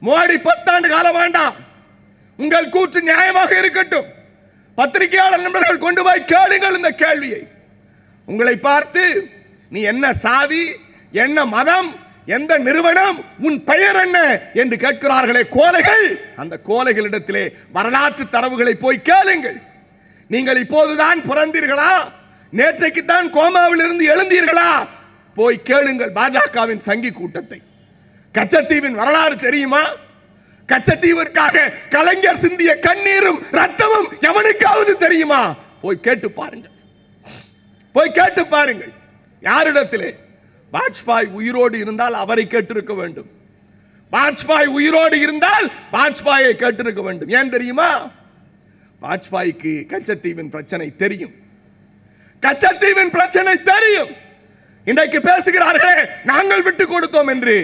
மோடி 10 ஆண்டு காலம் வேண்டாம், உங்கள் கூற்று நியாயமாக இருக்கட்டும். பத்திரிகையாளர் நண்பர்கள் கொண்டு போய் கேளுங்கள் இந்த கேள்வியை. உங்களை பார்த்து நீ என்ன சாதி, என்ன மதம், எந்த நிறுவனம், உன் பெயர் என்ன என்று கேட்கிறார்களே கோலைகள், அந்த கோலைகளிடத்திலே வரலாற்று தரவுகளை போய் கேளுங்கள். நீங்கள் இப்போதுதான் பிறந்தீர்களா, நேற்றைக்கு தான் கோமாவில் இருந்து எழுந்தீர்களா? போய் கேளுங்கள் பாஜகவின் சங்கி கூட்டத்தை. கச்சத்தீவின் வரலாறு தெரியுமா? கச்சத்தீவிற்காக கலைஞர் சிந்திய கண்ணீரும் ரத்தமும் எவனுக்காவது தெரியுமா? போய் கேட்டு பாருங்கள். யாரிடத்திலே? வாஜ்பாய் உயிரோடு இருந்தால் அவரை கேட்டிருக்க வேண்டும். வாஜ்பாய் உயிரோடு இருந்தால் வாஜ்பாயை கேட்டிருக்க வேண்டும். ஏன் தெரியுமா? வாஜ்பாய்க்கு கச்சத்தீவின் பிரச்சனை தெரியும். இன்றைக்கு பேசுகிறார்களே நாங்கள் விட்டு கொடுத்தோம் என்று.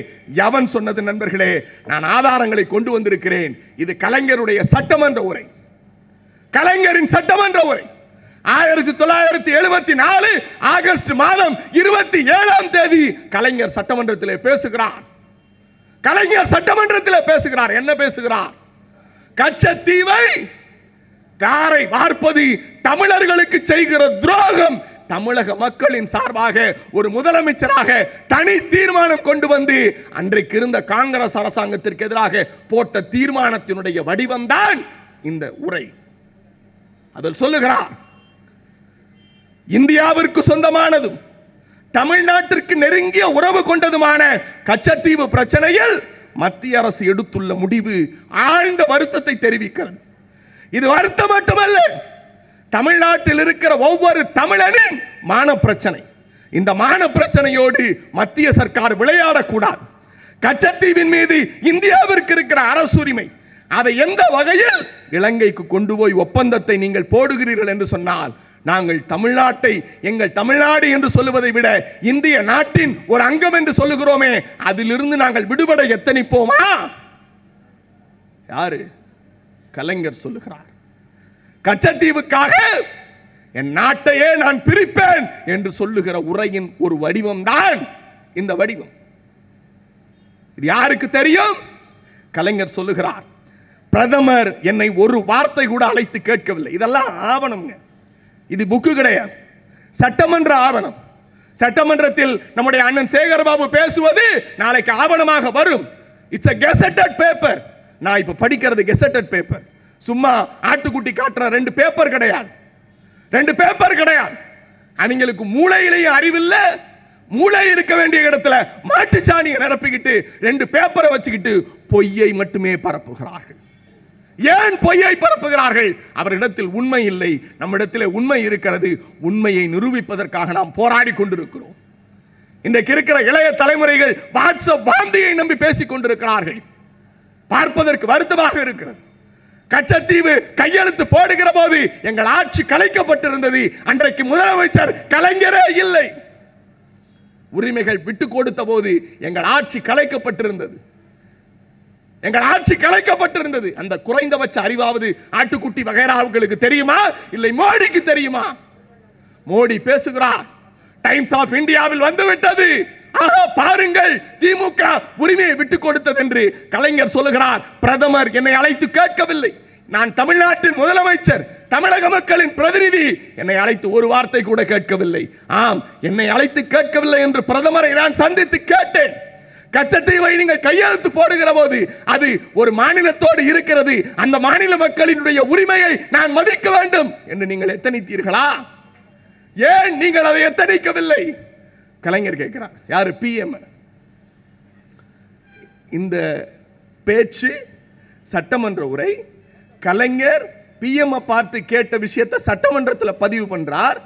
எவன் சொன்னது நண்பர்களே? நான் ஆதாரங்களை கொண்டு வந்திருக்கிறேன். இது கலைஞருடைய சட்டமன்ற உரை, கலைஞரின் சட்டமன்ற உரை. 1974 ஆகஸ்ட் மாதம் 27ஆம் தேதி கலைஞர் சட்டமன்றத்திலே பேசுகிறார். என்ன பேசுகிறார்? கச்சத்தீவை தாரை வார்ப்பது தமிழர்களுக்கு செய்கிற துரோகம். தமிழக மக்களின் சார்பாக ஒரு முதலமைச்சராக தனி தீர்மானம் கொண்டு வந்து அன்றைக்கு இருந்த காங்கிரஸ் அரசாங்கத்திற்கு எதிராக போட்ட தீர்மானத்தினுடைய வடிவம்தான் இந்த உரை. அதில் சொல்லுகிறார், இந்தியாவிற்கு சொந்தமானதும் தமிழ்நாட்டிற்கு நெருங்கிய உறவு கொண்டதுமான கச்சத்தீவு பிரச்சனையில் மத்திய அரசு எடுத்துள்ள முடிவு ஆழ்ந்த வருத்தத்தை தெரிவிக்கிறது. இது வருத்தம் மட்டுமல்ல, தமிழ்நாட்டில் இருக்கிற ஒவ்வொரு தமிழனின் மான பிரச்சனை. இந்த மான பிரச்சனையோடு மத்திய சர்க்கார் விளையாடக்கூடாது. கச்சத்தீவின் மீது இந்தியாவிற்கு இருக்கிற அரசுரிமை, அதை எந்த வகையில் இலங்கைக்கு கொண்டு போய் ஒப்பந்தத்தை நீங்கள் போடுகிறீர்கள் என்று சொன்னால், நாங்கள் தமிழ்நாட்டை எங்கள் தமிழ்நாடு என்று சொல்லுவதை விட இந்திய நாட்டின் ஒரு அங்கம் என்று சொல்லுகிறோமே, அதிலிருந்து நாங்கள் விடுபட எத்தனிப்போமா? யாரு? கலைஞர் சொல்லுகிறார். கச்சத்தீவுக்காக என் நாட்டையே நான் பிரிப்பேன் என்று சொல்லுகிற உரையின் ஒரு வடிவம் தான் இந்த வடிவம். இது யாருக்கு தெரியும்? கலைஞர் சொல்லுகிறார், பிரதமர் என்னை ஒரு வார்த்தை கூட அழைத்து கேட்கவில்லை. இதெல்லாம் ஆவணம்ங்க, இது புக்கு கிடையாது, சட்டமன்ற ஆவணம். சட்டமன்றத்தில் நம்முடைய அண்ணன் சேகர்பாபு பேசுவது நாளைக்கு ஆவணமாக வரும். It's a gazetted paper. நான் இப்ப படிக்கிறது gazetted paper. சும்மா ஆட்டுக்குட்டி காட்டுற 2 பேப்பர் கிடையாது. அவங்களுக்கு மூளையிலேயே அறிவில்ல. மூளை இருக்க வேண்டிய இடத்துல மாட்டுச்சாணியை நிரப்பிக்கிட்டு 2 பேப்பரை வச்சுக்கிட்டு பொய்யை மட்டுமே பரப்புகிறார்கள். ஏன் பொய்யை பரப்புகிறார்கள்? அவரிடத்தில் உண்மை இல்லை, நம்மிடத்தில் உண்மை இருக்கிறது. உண்மையை நிரூபிப்பதற்காக நாம் போராடி கொண்டிருக்கிறோம். இன்றைக்கு இருக்கிற இளைய தலைமுறைகள் வாட்ஸ்அப் வாந்தியை நம்பி பேசிக் கொண்டிருக்கிறார்கள். பார்ப்பதற்கு வருத்தமாக இருக்கிறது. கச்சத்தீவு கையெழுத்து போடுகிற போது எங்கள் ஆட்சி கலைக்கப்பட்டிருந்தது. அன்றைக்கு முதலமைச்சர் கலைஞரே இல்லை. உரிமைகள் விட்டு கொடுத்த போது எங்கள் ஆட்சி கலைக்கப்பட்டிருந்தது. எங்கள் ஆட்சி கலைக்கப்பட்டிருந்தது. அந்த குறைந்தபட்ச அறிவாவது ஆட்டுக்குட்டி வகைராவுகளுக்கு தெரியுமா? இல்லை மோடிக்கு தெரியுமா? மோடி பேசுகிறார், டைம்ஸ் ஆஃப் இந்தியாவில் வந்துவிட்டது, பாருங்கள் திமுக உரிமையை விட்டுக் கொடுத்தது என்று கலைஞர் சொல்லுகிறார். பிரதமர் என்னை அழைத்து கேட்கவில்லை. நான் தமிழ்நாட்டின் முதலமைச்சர், தமிழக மக்களின் பிரதிநிதி. என்னை அழைத்து ஒரு வார்த்தை கூட கேட்கவில்லை. ஆம், என்னை அழைத்து கேட்கவில்லை என்று பிரதமரை நான் சந்தித்து கேட்டேன். கச்சத்தீவை நீங்கள் கையெழுத்து போடுகிற போது அது ஒரு மாநிலத்தோடு இருக்கிறது. அந்த மாநில மக்களினுடைய உரிமையை நான் மதிக்க வேண்டும் என்று நீங்கள் எத்தனித்தீர்களா? ஏன் நீங்கள் அதை எத்தனிக்கவில்லை? கலைஞர் கேட்கிறார். யாரு? பிஎம். இந்த பேச்சு சட்டமன்ற உரை. கலைஞர் பிஎம் பார்த்து கேட்ட விஷயத்தை சட்டமன்றத்தில் பதிவு பண்றார்.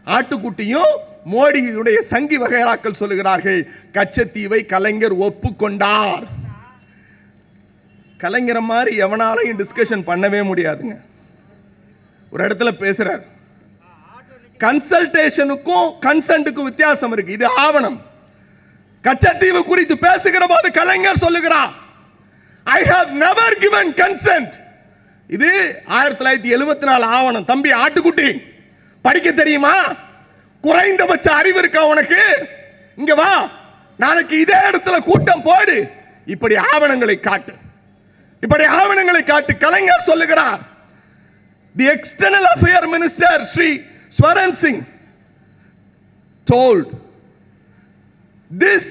ஆட்டுக்குட்டியும் மோடியுடைய சங்கி வகைராக்கள் சொல்லுகிறார்கள், கச்சத்தீவை கலைஞர் ஒப்புக்கொண்டார். கலைஞரை மாதிரி எவனாலையும் டிஸ்கஷன் பண்ணவே முடியாதுங்க. ஒரு இடத்துல பேசுறார், கன்சல்டேஷனுக்கும் கன்சென்ட்டுக்கும் வித்தியாசம் இருக்கு. இது ஆவணம். கச்சத்தீவு குறித்து பேசுகிற போது கலைஞர் சொல்லுகிறார், I have never given consent. இது 1974 ஆவணம். தம்பி ஆட்டுக்குட்டி, படிக்க தெரியுமா? குறைந்தபட்ச அறிவு இருக்கா உனக்கு? இங்க வா, நாளைக்கு இதே இடத்துல கூட்டம் போடு, இப்படி ஆவணங்களை காட்டு, இப்படி ஆவணங்களை காட்டு. கலைஞர் சொல்லுகிறார், the external affair minister Sri Swaran Singh told this.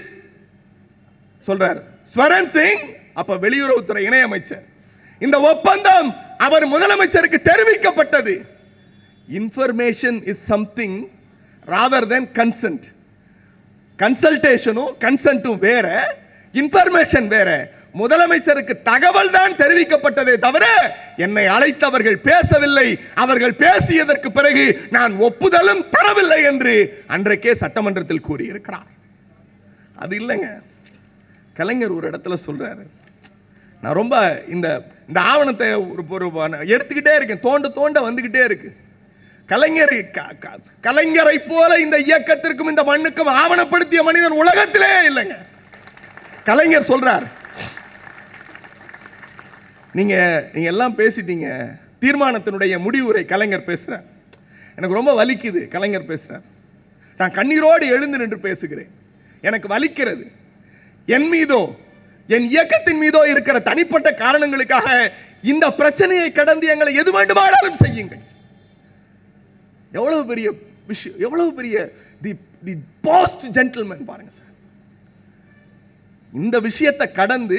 சொல்றார் ஸ்வரன் சிங், அப்ப வெளியுறவுத்துறை இணை அமைச்சர். இந்த ஒப்பந்தம் அவர் முதலமைச்சருக்கு தெரிவிக்கப்பட்டது. Information is something rather than consent. கன்சல்டேஷனும் கன்சென்ட்டும் வேற, இன்ஃபர்மேஷன் வேற. முதலமைச்சருக்கு தகவல் தான் தெரிவிக்கப்பட்டதே தவிர என்னை அழைத்தவர்கள் பேசவில்லை. அவர்கள் பேசியதற்கு பிறகு நான் ஒப்புதலும் தரவில்லை என்று அன்றைக்கே சட்டமன்றத்தில் கூறியிருக்கிறார். அது இல்லைங்க. கலைஞர் ஒரு இடத்துல சொல்றாரு, நான் ரொம்ப இந்த ஆவணத்தை எடுத்துக்கிட்டே இருக்கேன், தோண்ட வந்துகிட்டே இருக்கு. கலைஞரை போல இந்த இயக்கத்திற்கும் இந்த மண்ணுக்கும் ஆவணப்படுத்திய மனிதன் உலகத்திலே இல்லைங்க. கலைஞர் சொல்றார், நீங்க எல்லாம் பேசிட்டீங்க. தீர்மானத்தினுடைய முடிவுரை கலைஞர் பேசுறார். எனக்கு ரொம்ப வலிக்குது. கலைஞர் பேசுறார், நான் கண்ணீரோடு எழுந்து நின்று பேசுகிறேன். எனக்கு வலிக்கிறது. என் மீதோ என் இயக்கத்தின் மீதோ இருக்கிற தனிப்பட்ட காரணங்களுக்காக இந்த பிரச்சனையை கடந்து எங்களை எது வேண்டுமானாலும் செய்யுங்கள். எவ்வளவு பெரிய விஷயம், எவ்வளவு பெரிய தி போஸ்ட் ஜென்டில்மேன் பாருங்க சார். இந்த விஷயத்தை கடந்து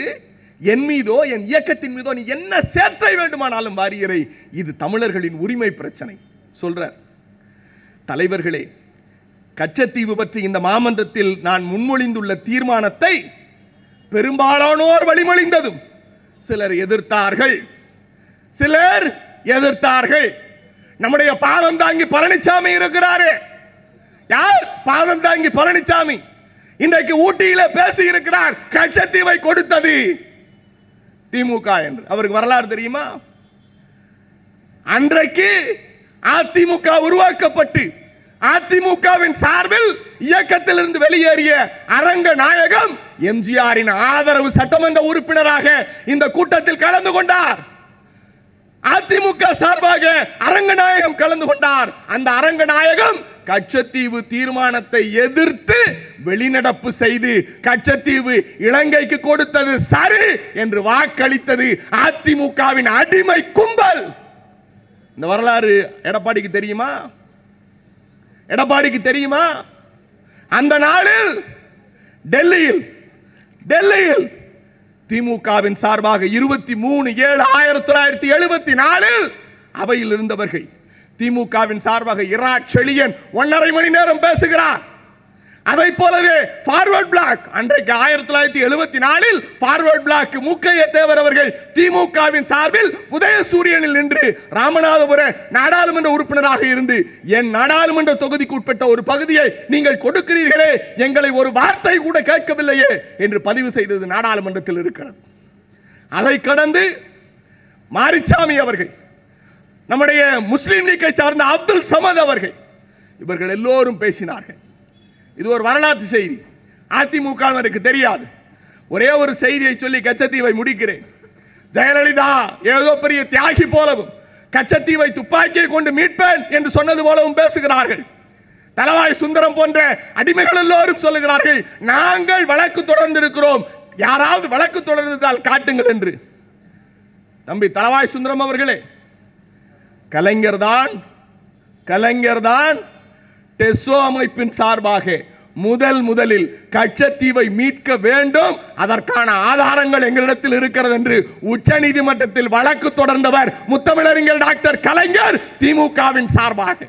என் மீதோ என் இயக்கத்தின் மீதோ நீ என்ன சேற்றை வேண்டுமானாலும் வாரியரை, இது தமிழர்களின் உரிமை பிரச்சனை சொல்றார். தலைவர்களே, கச்சத்தீவு பற்றி இந்த மாமன்றத்தில் நான் முன்மொழிந்துள்ள தீர்மானத்தை பெரும்பாலானோர் வழிமொழிந்ததும் சிலர் எதிர்த்தார்கள். நம்முடைய பாதம் தாங்கி பழனிசாமி இருக்கிறாரு. யார்? பாதம் தாங்கி பழனிசாமி. இன்றைக்கு ஊட்டியில பேசி இருக்கிறார், கச்சத்தீவை கொடுத்தது திமுக என்று. அவருக்கு வரலாறு தெரியுமா? அன்றைக்கு அதிமுக உருவாக்கப்பட்டு அதிமுகவின் சார்பில் இயக்கத்தில் இருந்து வெளியேறிய அரங்க நாயகம் எம்ஜிஆரின் ஆதரவு சட்டமன்ற உறுப்பினராக இந்த கூட்டத்தில் கலந்து கொண்டார். அதிமுக சார்பாக அரங்கநாயகம் கலந்து கொண்டார். அந்த அரங்கநாயகம் கச்சத்தீவு தீர்மானத்தை எதிர்த்து வெளிநடப்பு செய்து கச்சத்தீவு இலங்கைக்கு கொடுத்தது சரி என்று வாக்களித்தது அதிமுகவின் அடிமை கும்பல். இந்த வரலாறு எடப்பாடிக்கு தெரியுமா? அந்த நாளில் டெல்லியில் திமுகவின் சார்பாக 23/7/1974 அவையில் இருந்தவர்கள் திமுகவின் சார்பாக இரா செழியன் 1.5 மணி நேரம் பேசுகிறார். அதை போலவே ஃபார்வர்ட் பிளாக் அன்றைக்கு 1974 ஃபார்வர்ட் பிளாக் முக்கைய தேவர் அவர்கள் திமுகவின் சார்பில் உதயசூரியனில் நின்று ராமநாதபுர நாடாளுமன்ற உறுப்பினராக இருந்து என் நாடாளுமன்ற தொகுதிக்கு உட்பட்ட ஒரு பகுதியை நீங்கள் கொடுக்கிறீர்களே, எங்களை ஒரு வார்த்தை கூட கேட்கவில்லையே என்று பதிவு செய்தது நாடாளுமன்றத்தில் இருக்கிறது. அதை கடந்து மாரிச்சாமி அவர்கள், நம்முடைய முஸ்லிம் லீக்கை சார்ந்த அப்துல் சமத் அவர்கள், இவர்கள் எல்லோரும் பேசினார்கள். இது ஒரு வரலாற்று செய்தி, அதிமுகவினருக்கு தெரியாது. ஒரே ஒரு செய்தியை சொல்லி கச்சத்தீவை முடிக்கிறேன். ஜெயலலிதா ஏதோ பெரிய தியாகி போலவும் கச்சத்தீவை துப்பாக்கியை கொண்டு மீட்பேன் என்று சொன்னது போலவும் பேசுகிறார்கள். தலவாய் சுந்தரம் போன்ற அடிமைகள் எல்லோரும் சொல்லுகிறார்கள், நாங்கள் வழக்கு தொடர்ந்திருக்கிறோம், யாராவது வழக்கு தொடர்ந்தால் காட்டுங்கள் என்று. தம்பி தலவாய் சுந்தரம் அவர்களே, கலைஞர் தான் டெசோ அமைப்பின் சார்பாக முதலில் கச்சத்தீவை மீட்க வேண்டும், அதற்கான ஆதாரங்கள் எங்களிடத்தில் இருக்கிறது என்று உச்சநீதிமன்றத்தில் வழக்கு தொடர்ந்தவர் முத்தமிழறிஞர் டாக்டர் கலைஞர் திமுகவின் சார்பாக.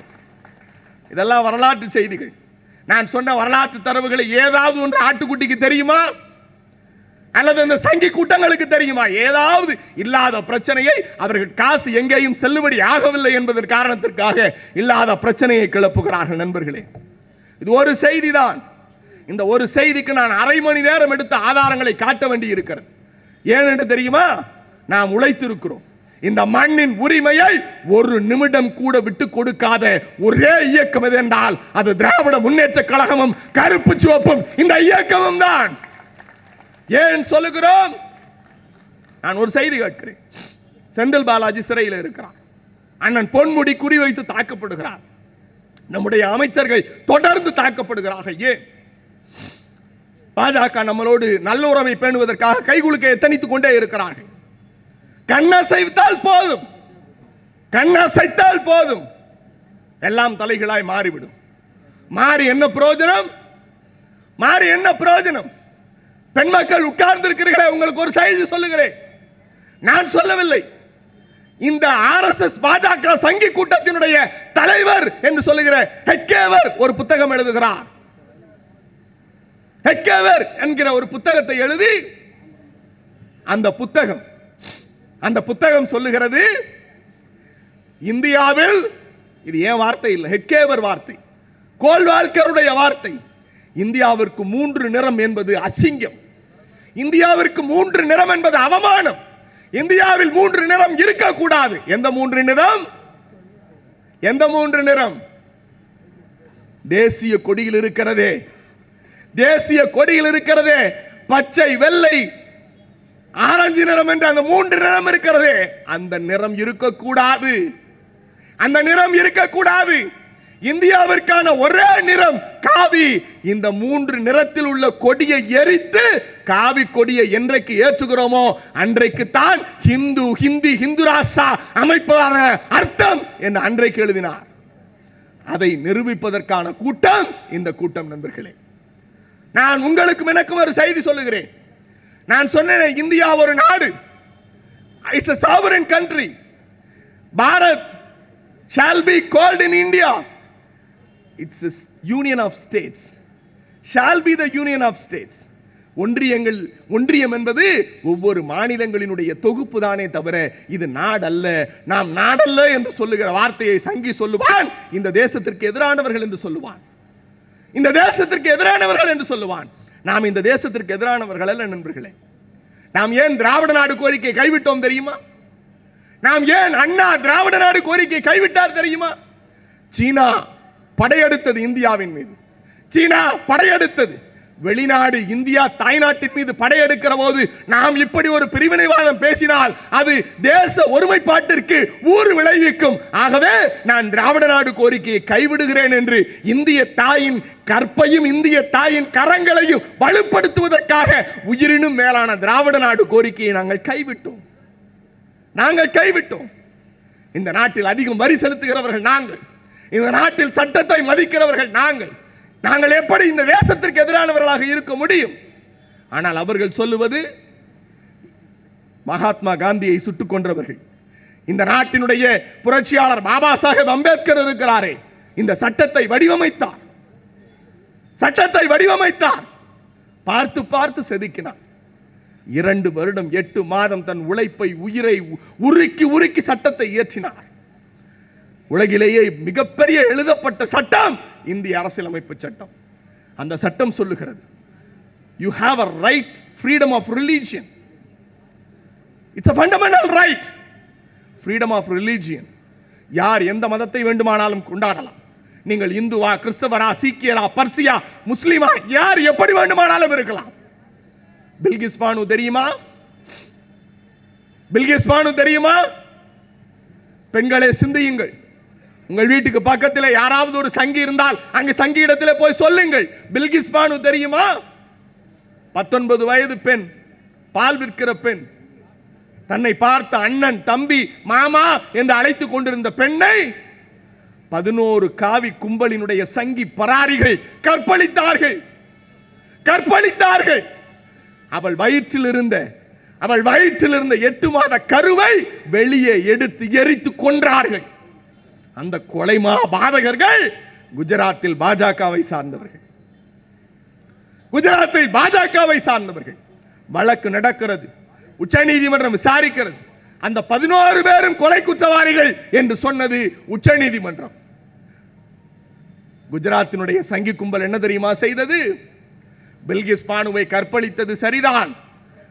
இதெல்லாம் வரலாற்று செய்திகள். நான் சொன்ன வரலாற்று தரவுகளை ஏதாவது ஒன்று ஆட்டுக்குட்டிக்கு தெரியுமா, அல்லது இந்த சங்கி கூட்டங்களுக்கு தெரியுமா? ஏதாவது இல்லாத பிரச்சனையை அவர்கள் காசு எங்கேயும் செல்லுபடி ஆகவில்லை என்பதன் காரணத்திற்காக இல்லாத பிரச்சனையை கிளப்புகிறார்கள். நண்பர்களே, இது ஒரு செய்தி தான். இந்த ஒரு செய்திக்கு நான் அரை மணி நேரம் எடுத்த ஆதாரங்களை காட்ட வேண்டி இருக்கிறது. ஏனென்று தெரியுமா? நாம் உழைத்திருக்கிறோம். இந்த மண்ணின் உரிமையை ஒரு நிமிடம் கூட விட்டு கொடுக்காத ஒரே இயக்கம் எது என்றால் அது திராவிட முன்னேற்ற கழகமும் கருப்பு சிவப்பும் இந்த இயக்கமும் தான். ஏன் சொல்லுகிறோம்? நான் ஒரு செய்தி கேட்கிறேன். செந்தில் பாலாஜி சிறையில் இருக்கிறார். அண்ணன் பொன்முடி குறிவைத்து தாக்கப்படுகிறார். நம்முடைய அமைச்சர்கள் தொடர்ந்து தாக்கப்படுகிறார்கள். ஏன்? பாஜக நம்மளோடு நல்ல உறவை பேணுவதற்காக கைகுலுக்க எத்தனித்துக் கொண்டே இருக்கிறார்கள். கண்ணசைத்தால் போதும் எல்லாம் தலைகளாய் மாறிவிடும். மாறி என்ன பிரயோஜனம்? பெண் மக்கள் உட்கார்ந்து இருக்கிறீர்களே, உங்களுக்கு ஒரு செய்தி சொல்லுகிறேன். நான் சொல்லவில்லை. இந்த RSS பாஜக சங்கி கூட்டத்தினுடைய தலைவர் என்று சொல்லுகிற ஹெட்கேவர் ஒரு புத்தகம் எழுதுகிறார். ஹெட்கேவர் என்கிற ஒரு புத்தகத்தை எழுதி அந்த புத்தகம் சொல்லுகிறது, இந்தியாவில், இது ஏன் வார்த்தை இல்லை, ஹெட்கேவர் வார்த்தை, கோல்வால்கருடைய வார்த்தை, இந்தியாவிற்கு 3 நிறம் என்பது அசிங்கம், இந்தியாவிற்கு 3 நிறம் என்பது அவமானம், இந்தியாவில் 3 நிறம் இருக்கக்கூடாது. எந்த 3 நிறம்? தேசிய கொடியில் இருக்கிறதே, பச்சை, வெள்ளை, ஆரஞ்சு நிறம் என்று அந்த 3 நிறம் இருக்கிறதே, அந்த நிறம் இருக்கக்கூடாது. இந்தியாவிற்கான ஒரே நிறம் காவி. இந்த 3 நிறத்தில் உள்ள கொடியை எரித்து காவி கொடியை என்றைக்கு ஏற்றுகிறோமோ அன்றைக்கு தான் ஹிந்து ராஷ்டிரா அமைப்பதான அர்த்தம் என்று அன்றைக்கு எழுதினார். அதை நிரூபிப்பதற்கான கூட்டம் இந்த கூட்டம். நண்பர்களே, நான் உங்களுக்கும் எனக்கும் ஒரு செய்தி சொல்லுகிறேன். நான் சொன்னேன், இந்தியா ஒரு நாடு, it's a sovereign country. Bharat shall be called in India, it's a union of states, shall be the union of states. ஒன்றியம் என்பது ஒவ்வொரு மாநிலங்களினுடைய தொகுப்பு தானே தவிர இது நாடல்ல. நாம் நாடல்ல என்று சொல்லுகிற வார்த்தையை சங்கி சொல்லுவான், இந்த தேசத்திற்கு எதிரானவர்கள் என்று சொல்லுவான், நாம் இந்த தேசத்திற்கு எதிரானவர்கள் அல்ல. நண்பர்களே, நாம் ஏன் திராவிட நாடு கோரிக்கை கைவிட்டோம் தெரியுமா? நாம் ஏன் அண்ணா திராவிட நாடு கோரிக்கை கைவிட்டார் தெரியுமா? சீனா படையெடுத்தது இந்தியாவின் மீது, வெளிநாடு இந்தியா தாய்நாட்டின் மீது படையெடுக்கிற போது நாம் இப்படி ஒரு பிரிவினைவாதம் பேசினால் அது தேச ஒருமைப்பாட்டிற்கு ஊறு விளைவிக்கும். ஆகவே நான் திராவிட நாடு கோரிக்கையை கைவிடுகிறேன் என்று இந்திய தாயின் கற்பையும் இந்திய தாயின் கரங்களையும் வலுப்படுத்துவதற்காக உயிரினும் மேலான திராவிட நாடு கோரிக்கையை நாங்கள் கைவிட்டோம். இந்த நாட்டில் அதிகம் வரி செலுத்துகிறவர்கள் நாங்கள், இந்த நாட்டில் சட்டத்தை மதிக்கிறவர்கள் நாங்கள் எப்படி இந்த தேசத்திற்கு எதிரானவர்களாக இருக்க முடியும்? ஆனால் அவர்கள் சொல்லுவது, மகாத்மா காந்தியை சுட்டுக் கொன்றவர்கள், இந்த நாட்டினுடைய புரட்சியாளர் பாபா சாஹேப் அம்பேத்கர் இருக்கிறாரே, இந்த சட்டத்தை வடிவமைத்தார், சட்டத்தை வடிவமைத்தார், பார்த்து பார்த்து செதுக்கினார். 2 வருடம் 8 மாதம் தன் உழைப்பை உயிரை உருக்கி உருக்கி சட்டத்தை இயற்றினார். உலகிலேயே மிகப்பெரிய எழுதப்பட்ட சட்டம் இந்திய அரசியலமைப்பு சட்டம். அந்த சட்டம் சொல்லுகிறது, you have a right freedom of religion. It's a fundamental right. Freedom of religion. யார் எந்த மதத்தை வேண்டுமானாலும் கொண்டாடலாம். நீங்கள் இந்துவா, கிறிஸ்தவரா, சீக்கியரா, பர்சியா, முஸ்லிமா, யார் எப்படி வேண்டுமானாலும் இருக்கலாம். பில்கிஸ் பானு தெரியுமா? பில்கிஸ் பானு தெரியுமா? பெண்களே சிந்தியுங்கள். உங்கள் வீட்டுக்கு பக்கத்தில் யாராவது ஒரு சங்கி இருந்தால் அங்கு சங்கி இடத்தில் போய் சொல்லுங்கள், பில்கிஸ் பானு தெரியுமா? 19 வயது பெண், பால் விற்கிற பெண், தன்னை பார்த்த அண்ணன், தம்பி, மாமா என்று அழைத்துக் கொண்டிருந்த பெண்ணை 11 காவி கும்பலினுடைய சங்கி பராரிகள் கற்பழித்தார்கள். அவள் வயிற்றில் இருந்த 8 மாத கருவை வெளியே எடுத்து எரித்து கொன்றார்கள். அந்த கொலை பாதகர்கள் குஜராத்தில் பாஜகவை சார்ந்தவர்கள். வழக்கு நடக்கிறது, உச்சநீதிமன்றம் விசாரிக்கிறது. அந்த 11 பேரும் கொலை குற்றவாளிகள் என்று சொன்னது உச்சநீதிமன்றம். குஜராத்தினுடைய சங்கி கும்பல் என்ன தெரியுமா செய்தது? பில்கிஸ் பானுவை கற்பழித்தது சரிதான்,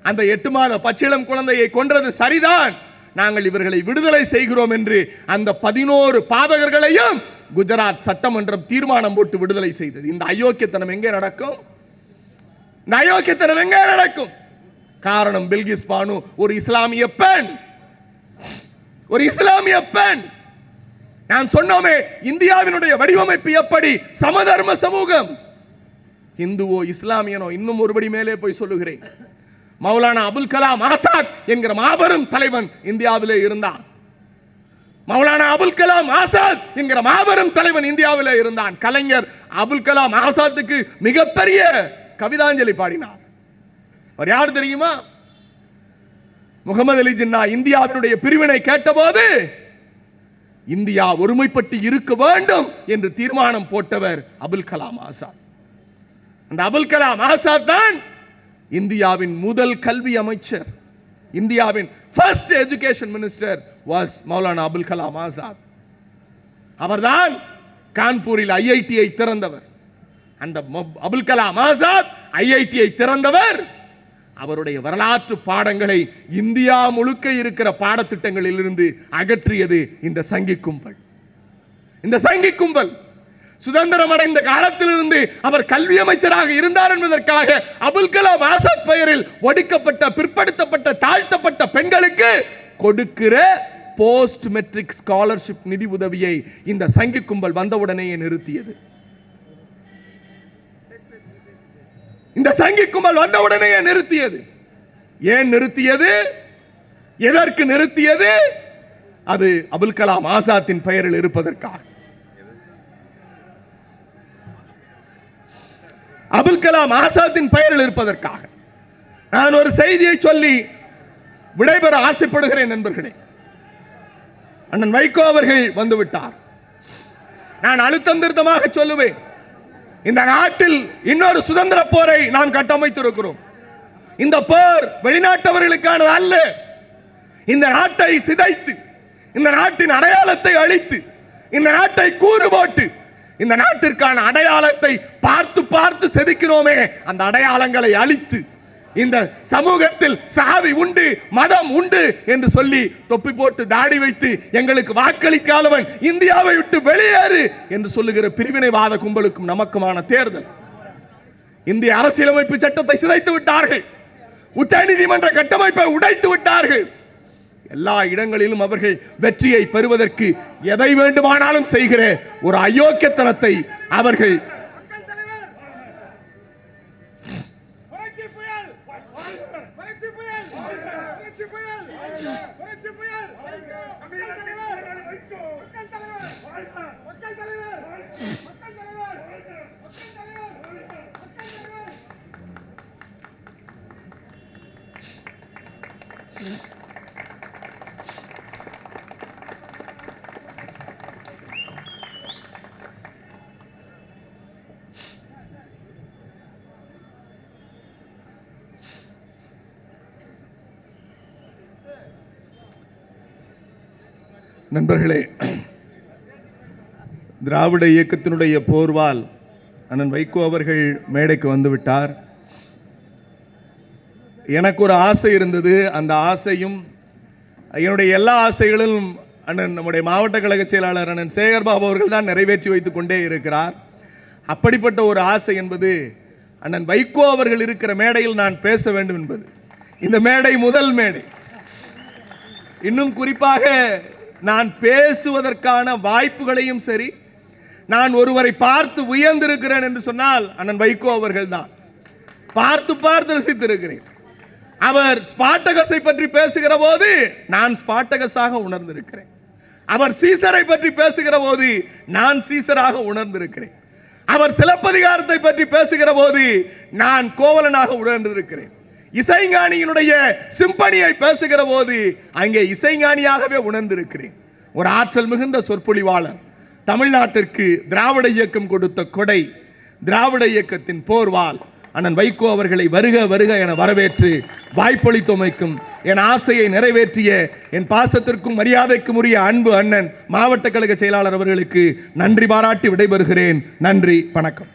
அந்த 8 மாத பச்சிளம் குழந்தையை கொன்றது சரிதான், நாங்கள் இவர்களை விடுதலை செய்கிறோம் என்று அந்த 11 பாதகர்களையும் குஜராத் சட்டமன்றம் தீர்மானம் போட்டு விடுதலை செய்தது. இந்த அயோக்கியத்தனம் எங்கே நடக்கும்? காரணம், பில்கிஸ் பானு ஒரு இஸ்லாமிய பெண். நான் சொன்னோமே, இந்தியாவினுடைய வடிவமைப்பு எப்படி? சமதர்ம சமூகம். இந்துவோ இஸ்லாமியனோ, இன்னும் ஒருபடி மேலே போய் சொல்லுகிறேன், மௌலானா அபுல் கலாம் ஆசாத் என்கிற மாபெரும் தலைவன் இந்தியாவிலே இருந்தான். கலைஞர் அபுல் கலாம் ஆசாத்துக்கு மிகப்பெரிய கவிதாஞ்சலி பாடினார். அவர் யார் தெரியுமா? முகமது அலி ஜின்னா இந்தியாவினுடைய பிரிவினை கேட்டபோது இந்தியா ஒருமைப்பட்டு இருக்க வேண்டும் என்று தீர்மானம் போட்டவர் அபுல் கலாம் ஆசாத். அந்த அபுல் கலாம் ஆசாத் தான் இந்தியாவின் முதல் கல்வி அமைச்சர். இந்தியாவின் first education minister was Maulana Abul Kalam Azad. அவர்தான் கான்பூரில் ஐஐடியை திறந்தவர். அந்த அபுல் கலாம் ஆசாத் ஐஐடியை திறந்தவர். அவருடைய வரலாற்று பாடங்களை இந்தியா முழுக்க இருக்கிற பாடத்திட்டங்களில் இருந்து அகற்றியது இந்த சங்கி கும்பல். சுதந்திரம் அடைந்த காலத்திலிருந்து அவர் கல்வி அமைச்சராக இருந்தார் என்பதற்காக அபுல் கலாம் ஆசாத் பெயரில் ஒடுக்கப்பட்ட, பிற்படுத்தப்பட்ட, தாழ்த்தப்பட்ட பெண்களுக்கு கொடுக்கிற போஸ்ட் மெட்ரிக் ஸ்காலர்ஷிப் நிதி உதவியை இந்த சங்கி கும்பல் வந்தவுடனேயே நிறுத்தியது. ஏன் நிறுத்தியது? எதற்கு நிறுத்தியது? அது அபுல் கலாம் ஆசாத்தின் பெயரில் இருப்பதற்காக. நான் ஒரு செய்தியை சொல்லி விடைபெற ஆசைப்படுகிறேன் நண்பர்களே. அண்ணன் வைகோ அவர்கள் வந்துவிட்டார். நான் அழுத்தம் திருத்தமாக சொல்லுவேன், இந்த நாட்டில் இன்னொரு சுதந்திர போரை நாம் கட்டமைத்திருக்கிறோம். இந்த போர் வெளிநாட்டவர்களுக்கானது அல்ல. இந்த நாட்டை சிதைத்து, இந்த நாட்டின் அடையாளத்தை அழித்து, இந்த நாட்டை கூறு போட்டு, இந்த நாட்டிற்கான அடையாளத்தை பார்த்து பார்த்து செதுக்கிறோமே, அந்த அடையாளங்களை அழித்து, இந்த சமூகத்தில் சாதி உண்டு, மதம் உண்டு என்று சொல்லி தொப்பி போட்டு தாடி வைத்து எங்களுக்கு வாக்களிக்காதவன் இந்தியாவை விட்டு வெளியேறு என்று சொல்லுகிற பிரிவினைவாத கும்பலுக்கும் நமக்குமான தேர்தல். இந்திய அரசியலமைப்பு சட்டத்தை சிதைத்து விட்டார்கள். உச்சநீதிமன்ற கட்டமைப்பை உடைத்து விட்டார்கள். எல்லா இடங்களிலும் அவர்கள் வெற்றியை பெறுவதற்கு எதை வேண்டுமானாலும் செய்கிற ஒரு அயோக்கியத்தனத்தை அவர்கள் நண்பர்களே, திராவிட இயக்கத்தினுடைய போர்வால் அண்ணன் வைகோ அவர்கள் மேடைக்கு வந்துவிட்டார். எனக்கு ஒரு ஆசை இருந்தது. அந்த ஆசையும் என்னுடைய எல்லா ஆசைகளிலும் அண்ணன் நம்முடைய மாவட்ட கழக செயலாளர் அண்ணன் சேகர்பாபு அவர்கள் தான் நிறைவேற்றி வைத்துக் கொண்டே இருக்கிறார். அப்படிப்பட்ட ஒரு ஆசை என்பது அண்ணன் வைகோ அவர்கள் இருக்கிற மேடையில் நான் பேச வேண்டும் என்பது. இந்த மேடை முதல் மேடை. இன்னும் குறிப்பாக நான் பேசுவதற்கான வாய்ப்புகளையும் சரி, நான் ஒருவரை பார்த்து உயர்ந்திருக்கிறேன் என்று சொன்னால் அண்ணன் வைகோ அவர்கள் தான். பார்த்து பார்த்து ரசித்திருக்கிறேன். அவர் ஸ்பார்டகஸை பற்றி பேசுகிற போது நான் ஸ்பார்டகஸாக உணர்ந்திருக்கிறேன். அவர் சீசரை பற்றி பேசுகிற போது நான் சீசராக உணர்ந்திருக்கிறேன். அவர் சிலப்பதிகாரத்தை பற்றி பேசுகிற போது நான் கோவலனாக உணர்ந்திருக்கிறேன். இசைஞானியினுடைய சிம்பனியை பேசுகிற போது அங்கே இசைஞானியாகவே உணர்ந்திருக்கிறேன். ஒரு ஆற்றல் மிகுந்த சொற்பொழிவாளர். தமிழ்நாட்டிற்கு திராவிட இயக்கம் கொடுத்த கொடை, திராவிட இயக்கத்தின் போர்வால் அண்ணன் வைகோ அவர்களை வருக வருக என வரவேற்று வாய்ப்பளித்தமைக்கும் என் ஆசையை நிறைவேற்றிய என் பாசத்திற்கும் மரியாதைக்கும் உரிய அன்பு அண்ணன் மாவட்ட கழக செயலாளர் அவர்களுக்கு நன்றி பாராட்டி விடைபெறுகிறேன். நன்றி, வணக்கம்.